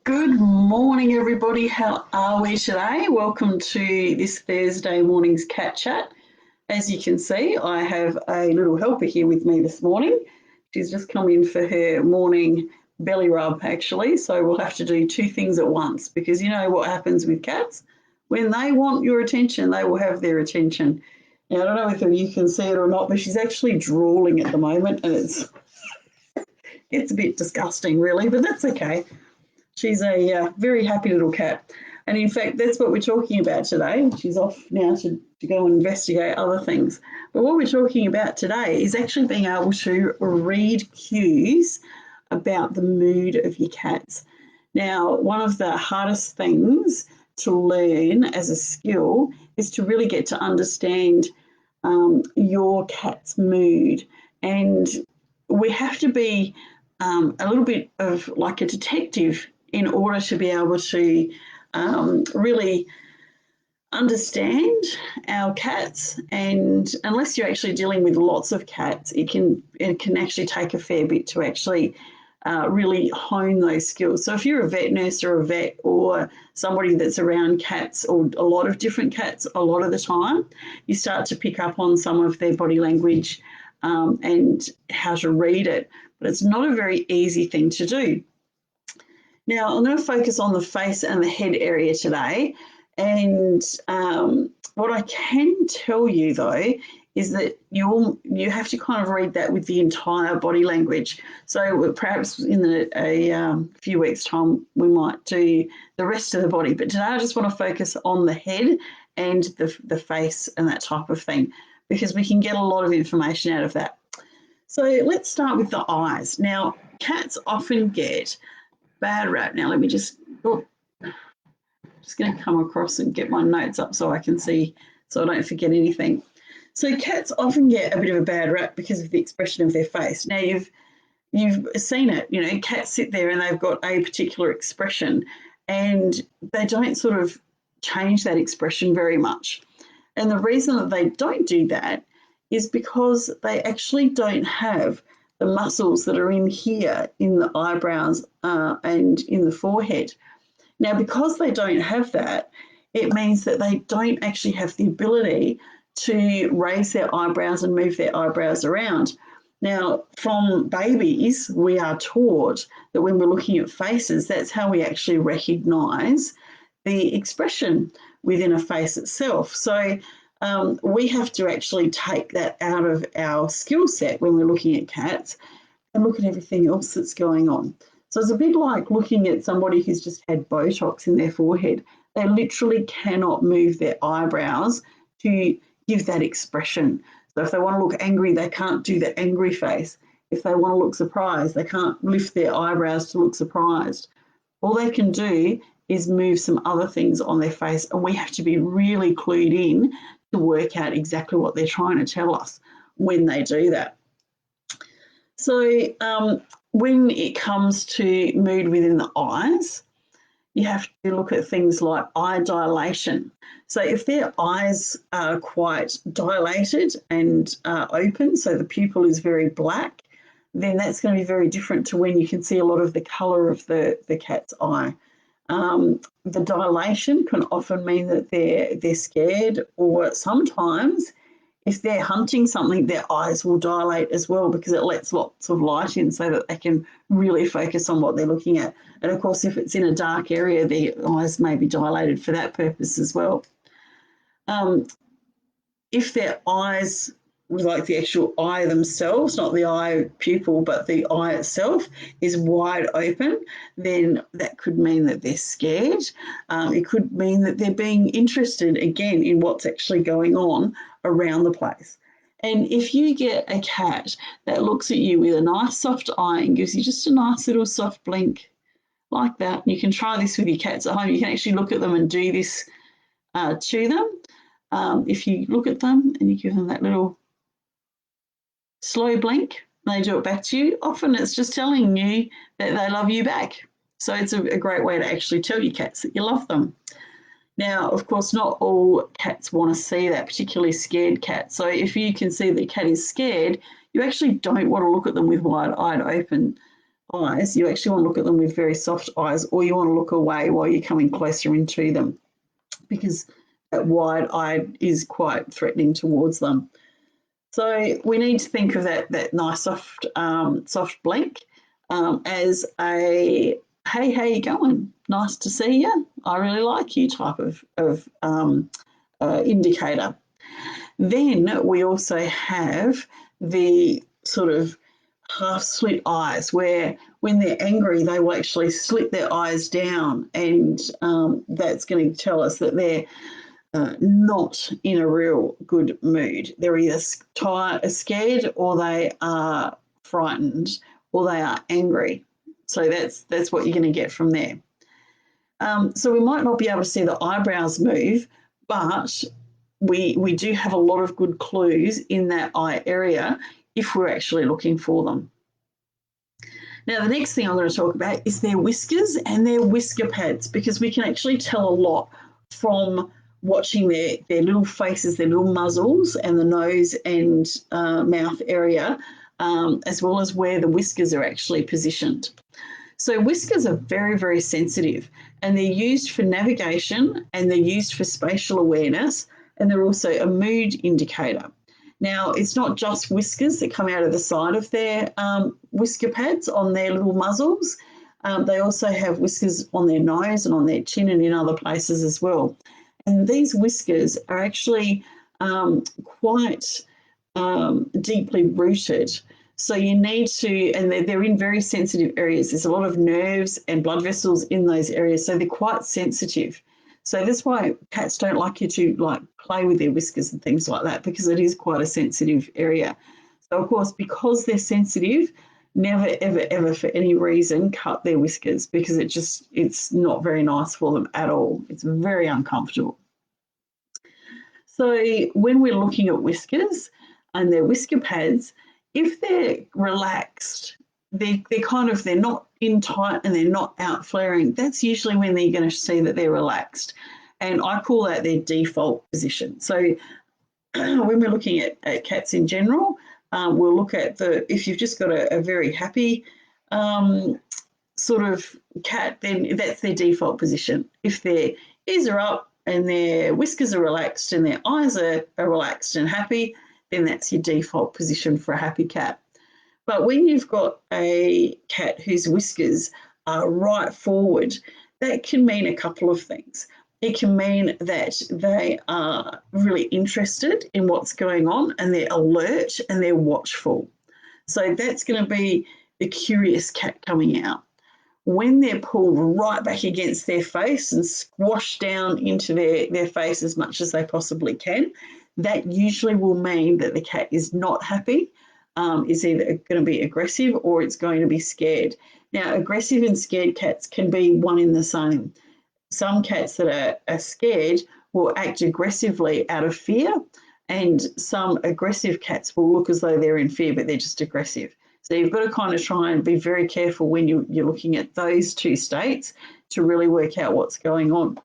Good morning, everybody. How are we today? Welcome to this Thursday morning's Cat Chat. As you can see, I have a little helper here with me this morning. She's just come in for her morning belly rub, actually. So we'll have to do two things at once because you know what happens with cats. When they want your attention, they will have their attention. Now, I don't know if you can see it or not, but she's actually drooling at the moment and it's a bit disgusting, really, but that's okay. She's a very happy little cat. And in fact, that's what we're talking about today. She's off now to go and investigate other things. But what we're talking about today is actually being able to read cues about the mood of your cats. Now, one of the hardest things to learn as a skill is to really get to understand your cat's mood. And we have to be a little bit of like a detective in order to be able to really understand our cats. And unless you're actually dealing with lots of cats, it can actually take a fair bit to actually really hone those skills. So if you're a vet nurse or a vet or somebody that's around cats or a lot of different cats a lot of the time, you start to pick up on some of their body language and how to read it. But it's not a very easy thing to do. Now, I'm going to focus on the face and the head area today. And what I can tell you, though, is that you have to kind of read that with the entire body language. So perhaps in a few weeks' time, we might do the rest of the body. But today I just want to focus on the head and the face and that type of thing, because we can get a lot of information out of that. So let's start with the eyes. Now, cats often get bad rap. Now, let me just going to come across and get my notes up so I can see, so I don't forget anything. So cats often get a bit of a bad rap because of the expression of their face. Now, you've seen it, you know, cats sit there and they've got a particular expression and they don't sort of change that expression very much. And the reason that they don't do that is because they actually don't have the muscles that are in here in the eyebrows and in the forehead. Now, because they don't have that, it means that they don't actually have the ability to raise their eyebrows and move their eyebrows around. Now, from babies, we are taught that when we're looking at faces, that's how we actually recognise the expression within a face itself. So we have to actually take that out of our skill set when we're looking at cats and look at everything else that's going on. So it's a bit like looking at somebody who's just had Botox in their forehead. They literally cannot move their eyebrows to give that expression. So if they want to look angry, they can't do the angry face. If they want to look surprised, they can't lift their eyebrows to look surprised. All they can do is move some other things on their face, and we have to be really clued in to work out exactly what they're trying to tell us when they do that. So when it comes to mood within the eyes, you have to look at things like eye dilation. So if their eyes are quite dilated and open, so the pupil is very black, then that's going to be very different to when you can see a lot of the colour of the cat's eye. The dilation can often mean that they're scared, or sometimes if they're hunting something, their eyes will dilate as well because it lets lots of light in so that they can really focus on what they're looking at. And of course, if it's in a dark area, their eyes may be dilated for that purpose as well. If their eyes, like the actual eye themselves, not the eye pupil, but the eye itself is wide open, then that could mean that they're scared. It could mean that they're being interested again in what's actually going on around the place. And if you get a cat that looks at you with a nice soft eye and gives you just a nice little soft blink like that, you can try this with your cats at home. You can actually look at them and do this to them. If you look at them and you give them that little slow blink, they do it back to you. Often it's just telling you that they love you back. So it's a great way to actually tell your cats that you love them. Now, of course, not all cats want to see that, particularly scared cats. So if you can see the cat is scared, you actually don't want to look at them with wide-eyed open eyes, you actually want to look at them with very soft eyes, or you want to look away while you're coming closer into them, because that wide eye is quite threatening towards them. So we need to think of that nice soft blink as a hey, how you going? Nice to see you. I really like you type of indicator. Then we also have the sort of half slit eyes, where when they're angry, they will actually slit their eyes down, and that's going to tell us that they're not in a real good mood. They're either scared, or they are frightened, or they are angry. So that's what you're going to get from there. So we might not be able to see the eyebrows move, but we do have a lot of good clues in that eye area if we're actually looking for them. Now, the next thing I'm going to talk about is their whiskers and their whisker pads, because we can actually tell a lot from watching their little faces, their little muzzles, and the nose and mouth area, as well as where the whiskers are actually positioned. So whiskers are very, very sensitive, and they're used for navigation, and they're used for spatial awareness, and they're also a mood indicator. Now, it's not just whiskers that come out of the side of their whisker pads on their little muzzles. They also have whiskers on their nose and on their chin and in other places as well. And these whiskers are actually quite deeply rooted. So you need to, and they're in very sensitive areas. There's a lot of nerves and blood vessels in those areas, so they're quite sensitive. So that's why cats don't like you to like play with their whiskers and things like that, because it is quite a sensitive area. So of course, because they're sensitive, never, ever, ever for any reason cut their whiskers, because it's not very nice for them at all. It's very uncomfortable. So when we're looking at whiskers and their whisker pads, if they're relaxed, they're not in tight and they're not out flaring, that's usually when they're going to see that they're relaxed. And I call that their default position. So when we're looking at cats in general, we'll look at if you've just got a very happy sort of cat, then that's their default position. If their ears are up and their whiskers are relaxed and their eyes are relaxed and happy, then that's your default position for a happy cat. But when you've got a cat whose whiskers are right forward, that can mean a couple of things. It can mean that they are really interested in what's going on, and they're alert and they're watchful. So that's going to be the curious cat coming out. When they're pulled right back against their face and squashed down into their face as much as they possibly can, that usually will mean that the cat is not happy, is either going to be aggressive or it's going to be scared. Now, aggressive and scared cats can be one in the same. Some cats that are scared will act aggressively out of fear, and some aggressive cats will look as though they're in fear, but they're just aggressive. So you've got to kind of try and be very careful when you're looking at those two states to really work out what's going on.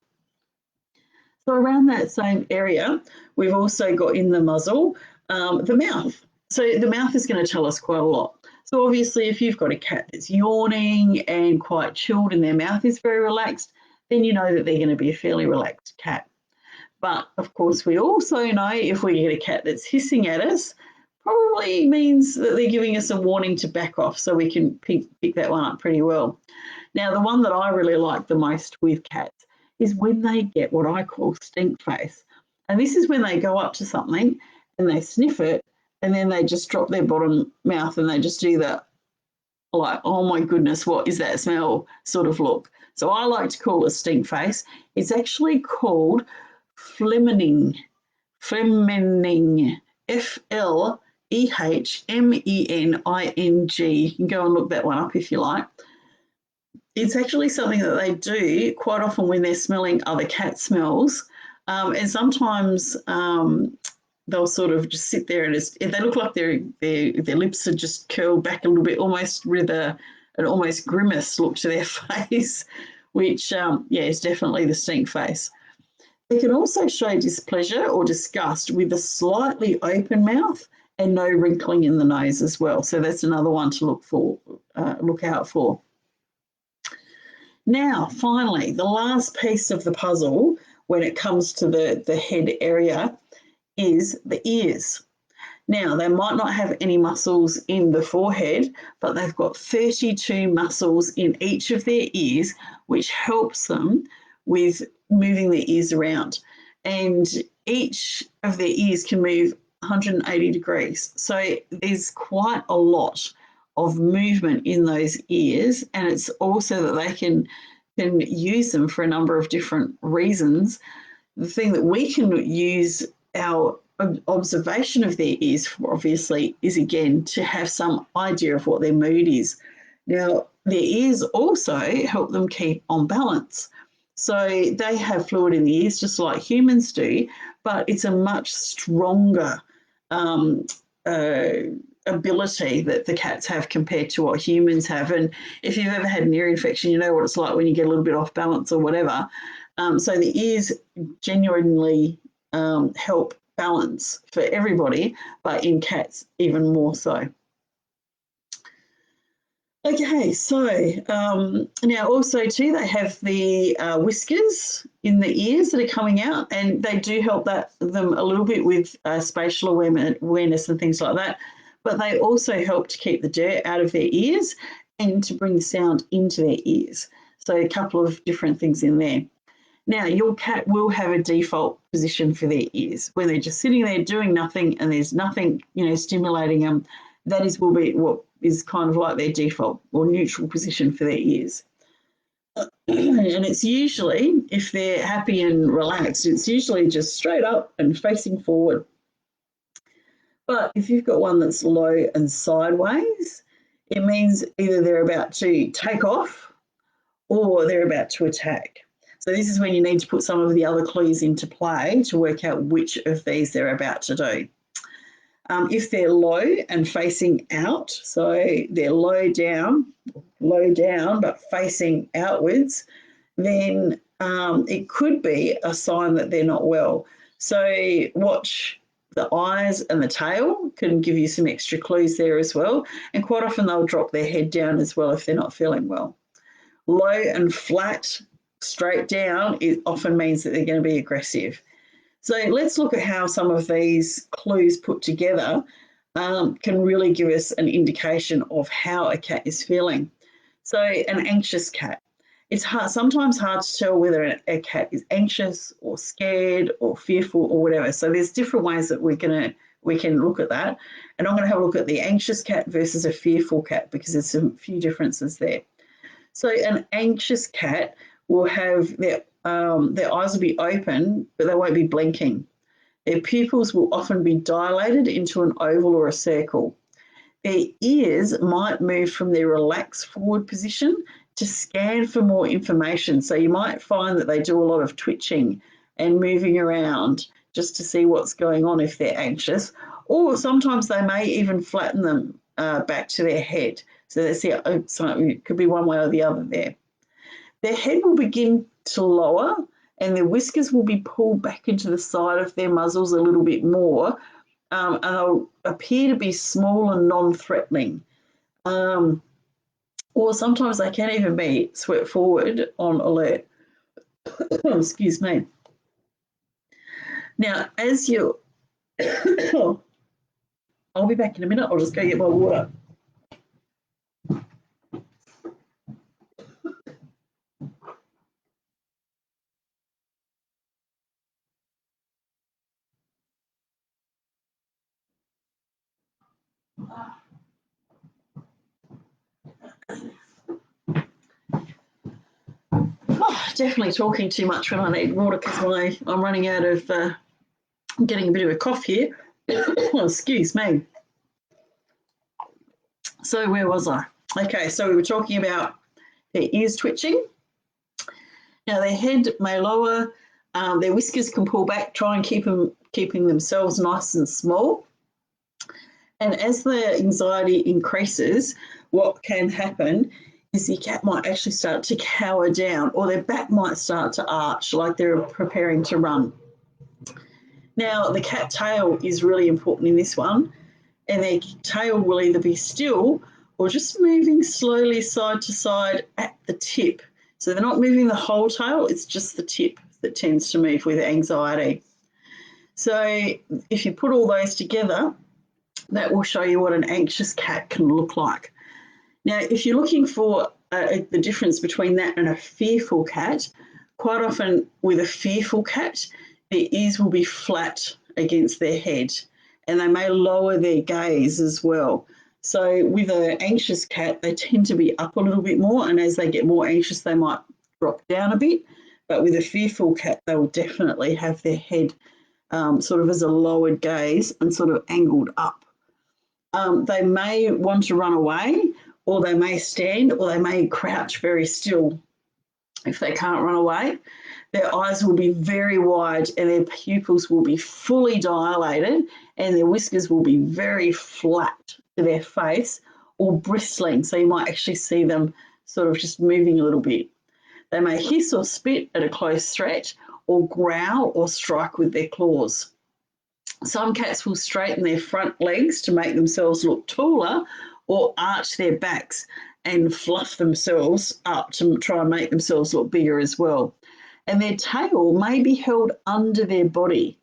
So around that same area, we've also got in the muzzle the mouth. So the mouth is going to tell us quite a lot. So obviously, if you've got a cat that's yawning and quite chilled and their mouth is very relaxed, then you know that they're going to be a fairly relaxed cat. But of course, we also know if we get a cat that's hissing at us, probably means that they're giving us a warning to back off, so we can pick that one up pretty well. Now, the one that I really like the most with cats is when they get what I call stink face. And this is when they go up to something and they sniff it, and then they just drop their bottom mouth and they just do that, like, oh my goodness, what is that smell sort of look. So I like to call it stink face. It's actually called Flemening, F-L-E-H-M-E-N-I-N-G. You can go and look that one up if you like. It's actually something that they do quite often when they're smelling other cat smells. And sometimes they'll sort of just sit there and they look like their lips are just curled back a little bit, almost with an almost grimace look to their face, which, is definitely the stink face. They can also show displeasure or disgust with a slightly open mouth and no wrinkling in the nose as well. So that's another one to look out for. Now, finally, the last piece of the puzzle when it comes to the head area is the ears. Now, they might not have any muscles in the forehead, but they've got 32 muscles in each of their ears, which helps them with moving their ears around. And each of their ears can move 180 degrees. So there's quite a lot of movement in those ears, and it's also that they can use them for a number of different reasons. The thing that we can use our observation of their ears for, obviously, is again to have some idea of what their mood is. Now, their ears also help them keep on balance. So they have fluid in the ears just like humans do, but it's a much stronger ability that the cats have compared to what humans have. And if you've ever had an ear infection, you know what it's like when you get a little bit off balance or whatever. So the ears genuinely help balance for everybody, but in cats even more so. Okay, so now also too, they have the whiskers in the ears that are coming out, and they do help them a little bit with spatial awareness and things like that, but they also help to keep the dirt out of their ears and to bring the sound into their ears. So a couple of different things in there. Now, your cat will have a default position for their ears. When they're just sitting there doing nothing and there's nothing, stimulating them, that will be what is kind of like their default or neutral position for their ears. And it's usually, if they're happy and relaxed, it's usually just straight up and facing forward. But if you've got one that's low and sideways, it means either they're about to take off or they're about to attack. So this is when you need to put some of the other clues into play to work out which of these they're about to do. If they're low and facing out, so they're low down, but facing outwards, then it could be a sign that they're not well. So watch the eyes and the tail, can give you some extra clues there as well. And quite often they'll drop their head down as well if they're not feeling well. Low and flat, straight down, it often means that they're going to be aggressive. So let's look at how some of these clues put together can really give us an indication of how a cat is feeling. So an anxious cat. It's sometimes hard to tell whether a cat is anxious or scared or fearful or whatever. So there's different ways that we can look at that. And I'm going to have a look at the anxious cat versus a fearful cat because there's a few differences there. So an anxious cat will have their eyes will be open, but they won't be blinking. Their pupils will often be dilated into an oval or a circle. Their ears might move from their relaxed forward position to scan for more information. So you might find that they do a lot of twitching and moving around just to see what's going on if they're anxious. Or sometimes they may even flatten them back to their head. So it could be one way or the other there. Their head will begin to lower and their whiskers will be pulled back into the side of their muzzles a little bit more, and they'll appear to be small and non-threatening. Or sometimes they can even be swept forward on alert. Excuse me. Now, as you... I'll be back in a minute. I'll just go get my water. Oh, definitely talking too much when I need water because I'm running out of, I'm getting a bit of a cough here. Excuse me. So where was I? Okay, so we were talking about their ears twitching. Now their head may lower, their whiskers can pull back, try and keeping themselves nice and small. And as the anxiety increases, what can happen is the cat might actually start to cower down or their back might start to arch like they're preparing to run. Now, the cat tail is really important in this one. and their tail will either be still or just moving slowly side to side at the tip. So they're not moving the whole tail, it's just the tip that tends to move with anxiety. So if you put all those together, that will show you what an anxious cat can look like. Now, if you're looking for the difference between that and a fearful cat, quite often with a fearful cat, their ears will be flat against their head and they may lower their gaze as well. So with an anxious cat, they tend to be up a little bit more, and as they get more anxious, they might drop down a bit. But with a fearful cat, they will definitely have their head sort of as a lowered gaze and sort of angled up. They may want to run away, or they may stand, or they may crouch very still. If they can't run away, their eyes will be very wide and their pupils will be fully dilated, and their whiskers will be very flat to their face or bristling. So you might actually see them sort of just moving a little bit. They may hiss or spit at a close threat, or growl or strike with their claws. Some cats will straighten their front legs to make themselves look taller, or arch their backs and fluff themselves up to try and make themselves look bigger as well. And their tail may be held under their body,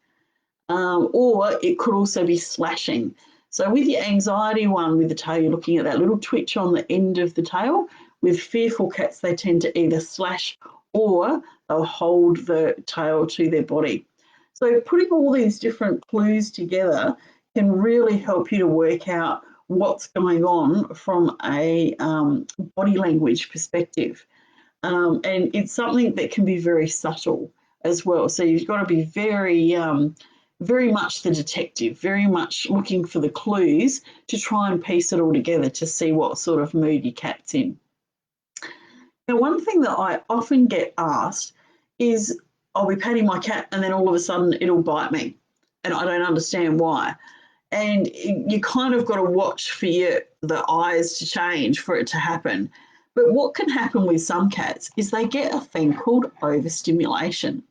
or it could also be slashing. So with your anxiety one, with the tail, you're looking at that little twitch on the end of the tail. With fearful cats, they tend to either slash or they'll hold the tail to their body. So putting all these different clues together can really help you to work out what's going on from a body language perspective. And it's something that can be very subtle as well. So you've got to be very, very much the detective, very much looking for the clues to try and piece it all together to see what sort of mood your cat's in. Now, one thing that I often get asked is, I'll be patting my cat and then all of a sudden it'll bite me, and I don't understand why. And you kind of got to watch for the eyes to change for it to happen. But what can happen with some cats is they get a thing called overstimulation.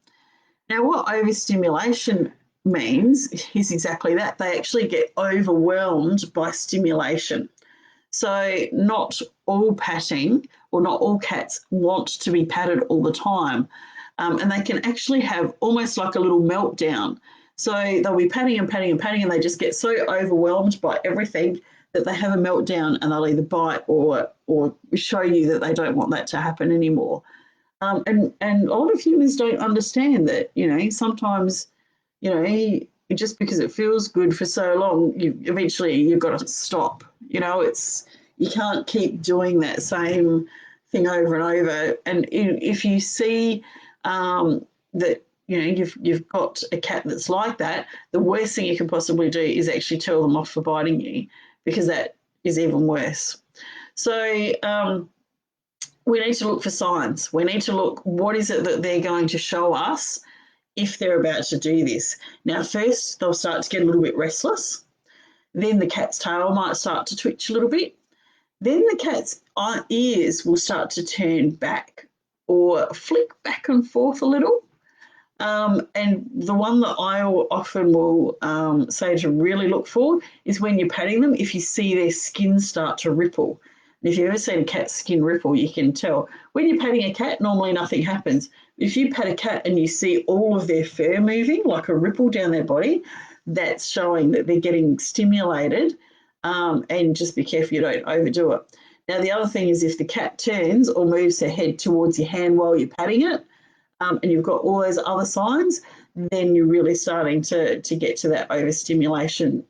Now, what overstimulation means is exactly that. They actually get overwhelmed by stimulation. So not all patting, or not all cats want to be patted all the time. And they can actually have almost like a little meltdown. So they'll be patting and patting and patting, and they just get so overwhelmed by everything that they have a meltdown, and they'll either bite or show you that they don't want that to happen anymore. And a lot of humans don't understand that, sometimes, just because it feels good for so long, eventually you've got to stop. You can't keep doing that same thing over and over. And if you see that you've got a cat that's like that, the worst thing you can possibly do is actually tell them off for biting you, because that is even worse. So we need to look for signs. We need to look, what is it that they're going to show us if they're about to do this. Now, first, they'll start to get a little bit restless. Then the cat's tail might start to twitch a little bit. Then the cat's ears will start to turn back or flick back and forth a little. And the one that I often will say to really look for is when you're patting them, if you see their skin start to ripple. And if you've ever seen a cat's skin ripple, you can tell. When you're patting a cat, normally nothing happens. If you pat a cat and you see all of their fur moving, like a ripple down their body, that's showing that they're getting stimulated, and just be careful you don't overdo it. Now, the other thing is if the cat turns or moves their head towards your hand while you're patting it, and you've got all those other signs, then you're really starting to get to that overstimulation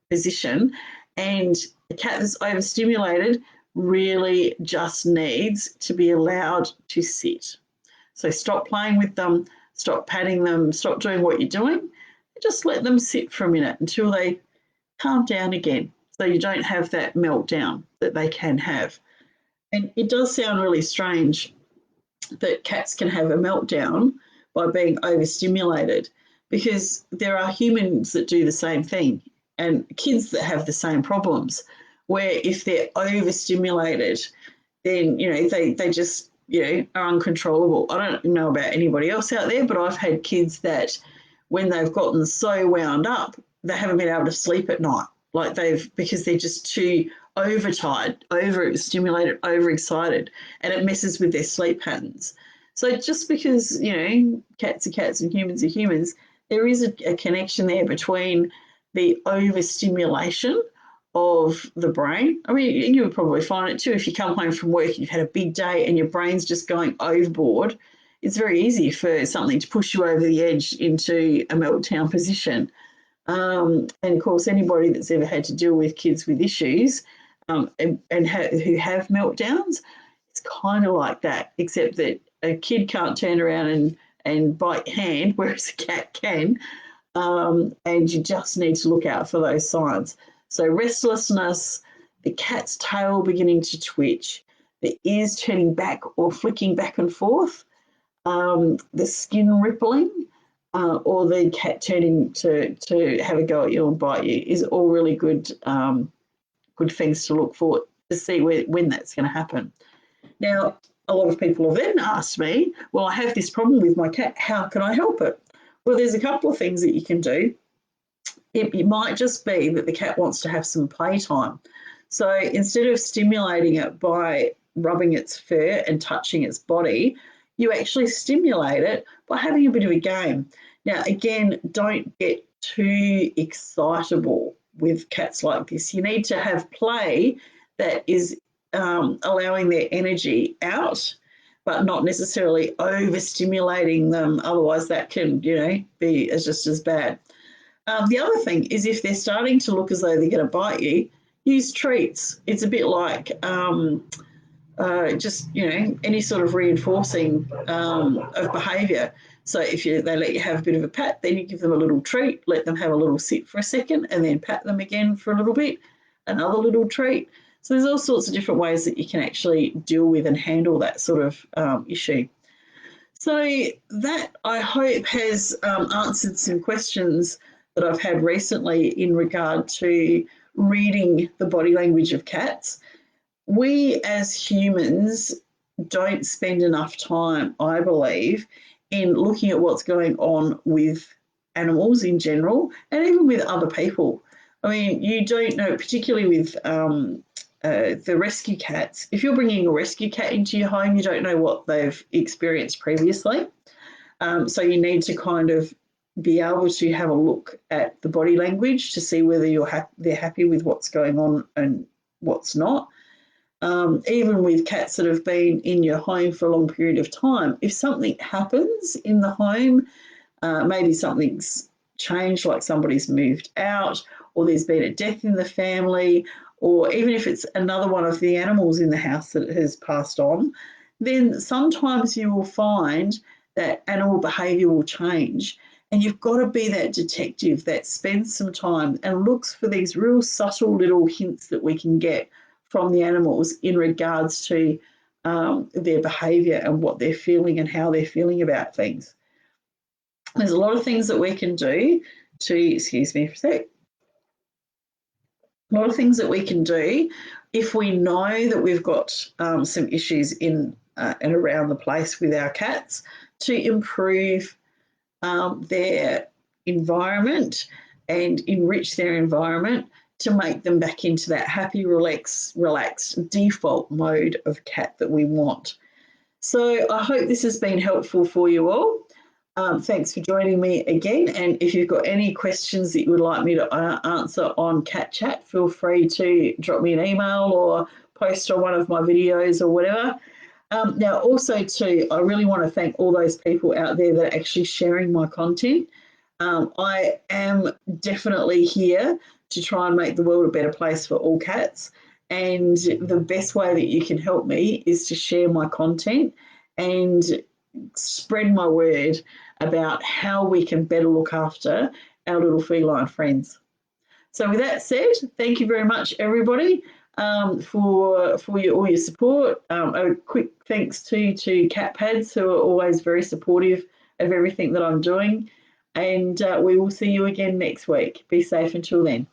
position. And a cat that's overstimulated really just needs to be allowed to sit. So stop playing with them, stop patting them, stop doing what you're doing, just let them sit for a minute until they calm down again, so you don't have that meltdown that they can have. And it does sound really strange that cats can have a meltdown by being overstimulated, because there are humans that do the same thing and kids that have the same problems, where if they're overstimulated, then, they just, are uncontrollable. I don't know about anybody else out there, but I've had kids that when they've gotten so wound up, they haven't been able to sleep at night. like because they're just too overtired, overstimulated, overexcited, and it messes with their sleep patterns. So just because, cats are cats and humans are humans, there is a connection there between the overstimulation of the brain. I mean, you would probably find it too if you come home from work, you've had a big day and your brain's just going overboard. It's very easy for something to push you over the edge into a meltdown position. And of course, anybody that's ever had to deal with kids with issues who have meltdowns, it's kind of like that, except that a kid can't turn around and bite your hand, whereas a cat can. And you just need to look out for those signs. So restlessness, the cat's tail beginning to twitch, the ears turning back or flicking back and forth, the skin rippling, or the cat turning to have a go at you and bite you is all really good things to look for to see when that's going to happen. Now, a lot of people have then asked me, well, I have this problem with my cat. How can I help it? Well, there's a couple of things that you can do. It might just be that the cat wants to have some playtime. So instead of stimulating it by rubbing its fur and touching its body, you actually stimulate it by having a bit of a game. Now, again, don't get too excitable with cats like this. You need to have play that is allowing their energy out, but not necessarily overstimulating them. Otherwise, that can, be just as bad. The other thing is if they're starting to look as though they're going to bite you, use treats. It's a bit like just, any sort of reinforcing of behaviour. So if they let you have a bit of a pat, then you give them a little treat, let them have a little sit for a second, and then pat them again for a little bit, another little treat. So there's all sorts of different ways that you can actually deal with and handle that sort of issue. So that, I hope, has answered some questions that I've had recently in regard to reading the body language of cats. We as humans don't spend enough time, I believe, in looking at what's going on with animals in general and even with other people. I mean, you don't know, particularly with the rescue cats. If you're bringing a rescue cat into your home, you don't know what they've experienced previously. So you need to kind of be able to have a look at the body language to see whether they're happy with what's going on and what's not. Even with cats that have been in your home for a long period of time, if something happens in the home, maybe something's changed, like somebody's moved out, or there's been a death in the family, or even if it's another one of the animals in the house that has passed on, then sometimes you will find that animal behaviour will change. And you've got to be that detective that spends some time and looks for these real subtle little hints that we can get from the animals in regards to their behaviour and what they're feeling and how they're feeling about things. There's a lot of things that we can do to, excuse me for a sec, a lot of things that we can do if we know that we've got some issues in and around the place with our cats to improve their environment and enrich their environment to make them back into that happy, relaxed default mode of cat that we want. So I hope this has been helpful for you all. Thanks for joining me again. And if you've got any questions that you would like me to answer on Cat Chat, feel free to drop me an email or post on one of my videos or whatever. Now, also too, I really want to thank all those people out there that are actually sharing my content. I am definitely here to try and make the world a better place for all cats. And the best way that you can help me is to share my content and spread my word about how we can better look after our little feline friends. So with that said, thank you very much, everybody, for all your support. A quick thanks to Cat Pads, who are always very supportive of everything that I'm doing. And we will see you again next week. Be safe until then.